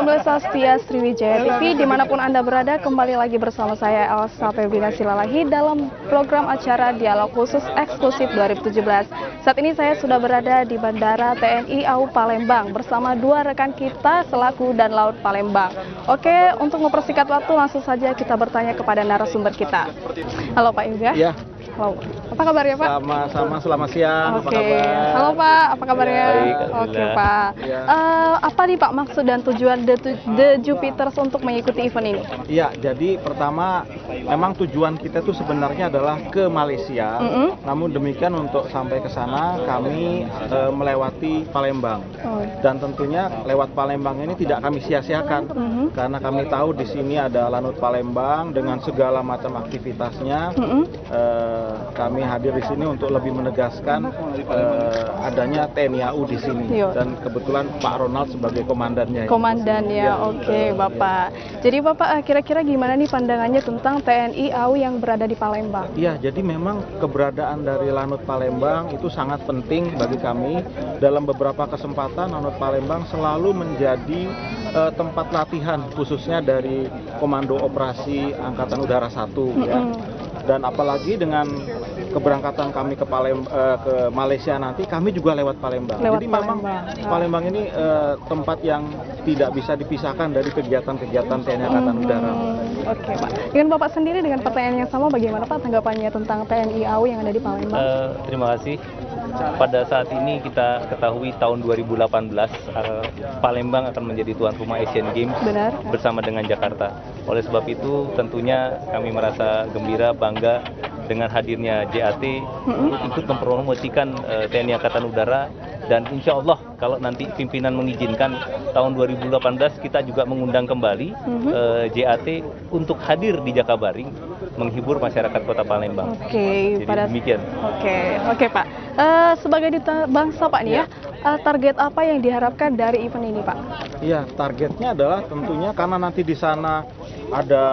pemirsa setia Sriwijaya TV, dimanapun Anda berada, kembali lagi bersama saya Elsa Febrina Silalahi dalam program acara Dialog Khusus Eksklusif 2017. Saat ini saya sudah berada di Bandara TNI AU Palembang bersama dua rekan kita selaku dan Laut Palembang. Oke, untuk mempersingkat waktu, langsung saja kita bertanya kepada narasumber kita. Halo Pak Yuga. Iya. Halo. Apa kabarnya Pak? Sama-sama, selamat siang. Oke. Apa kabar? Halo Pak, apa kabarnya? Baik, Oke Pak. Ya. Apa nih Pak maksud dan tujuan The Jupiters untuk mengikuti event ini? Iya, jadi pertama memang tujuan kita itu sebenarnya adalah ke Malaysia. Namun demikian untuk sampai ke sana kami melewati Palembang. Dan tentunya lewat Palembang ini tidak kami sia-siakan. Karena kami tahu di sini ada Lanut Palembang dengan segala macam aktivitasnya. Kami hadir di sini untuk lebih menegaskan adanya TNI AU di sini. Dan kebetulan Pak Ronald sebagai komandannya. Komandan ya, oke Bapak. Jadi Bapak kira-kira gimana nih pandangannya tentang TNI AU yang berada di Palembang? Iya, jadi memang keberadaan dari Lanut Palembang itu sangat penting bagi kami. Dalam beberapa kesempatan Lanut Palembang selalu menjadi tempat latihan khususnya dari Komando Operasi Angkatan Udara 1 ya. Dan apalagi dengan keberangkatan kami ke Malaysia nanti, kami juga lewat Palembang. Jadi memang Palembang ini tempat yang tidak bisa dipisahkan dari kegiatan-kegiatan TNI Angkatan Udara. Oke Pak. Dengan Bapak sendiri dengan pertanyaan yang sama, bagaimana Pak tanggapannya tentang TNI AU yang ada di Palembang? Terima kasih. Pada saat ini kita ketahui tahun 2018 Palembang akan menjadi tuan rumah Asian Games. Benar. Bersama dengan Jakarta. Oleh sebab itu tentunya kami merasa gembira, bangga dengan hadirnya JAT ikut mempromosikan TNI Angkatan Udara, dan insya Allah kalau nanti pimpinan mengizinkan tahun 2018 kita juga mengundang kembali JAT untuk hadir di Jakabaring menghibur masyarakat Kota Palembang. Oke, jadi demikian. Oke Pak. Sebagai duta bangsa Pak nih ya, target apa yang diharapkan dari event ini Pak? Iya, targetnya adalah tentunya karena nanti di sana ada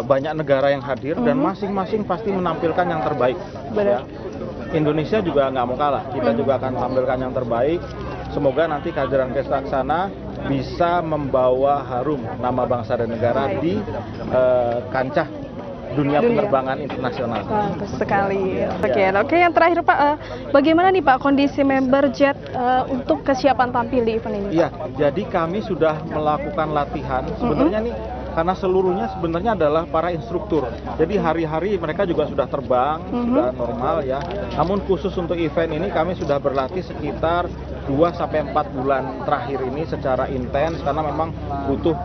banyak negara yang hadir dan masing-masing pasti menampilkan yang terbaik. Benar. Ya. Indonesia juga nggak mau kalah, kita juga akan tampilkan yang terbaik. Semoga nanti kehadiran kita ke sana bisa membawa harum nama bangsa dan negara di kancah dunia penerbangan internasional. Bagus sekali. Oke, yang terakhir Pak, bagaimana nih Pak kondisi member JET untuk kesiapan tampil di event ini? Iya, jadi kami sudah melakukan latihan. Sebenarnya nih karena seluruhnya sebenarnya adalah para instruktur. Jadi hari-hari mereka juga sudah terbang, sudah normal ya. Namun khusus untuk event ini kami sudah berlatih sekitar 2-4 bulan terakhir ini secara intens karena memang butuh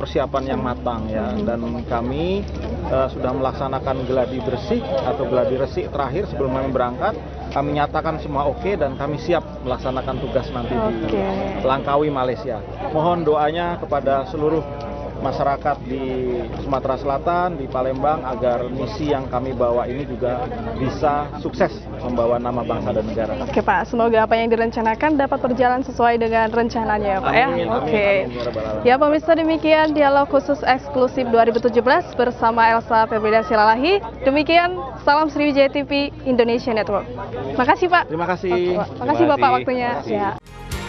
persiapan yang matang ya. Dan kami sudah melaksanakan gladi bersih atau gladi resik terakhir sebelum kami berangkat. Kami nyatakan semua oke dan kami siap melaksanakan tugas nanti di Langkawi, Malaysia. Mohon doanya kepada seluruh masyarakat di Sumatera Selatan, di Palembang, agar misi yang kami bawa ini juga bisa sukses membawa nama bangsa dan negara. Oke Pak, semoga apa yang direncanakan dapat berjalan sesuai dengan rencananya ya Pak. Amin, ya. Oke. Ya pemirsa, demikian dialog khusus eksklusif 2017 bersama Elsa Febrina Silalahi. Demikian, salam Sriwijaya TV Indonesia Network. Makasih Pak. Terima kasih. Makasih Bapak waktunya. Terima kasih. Ya.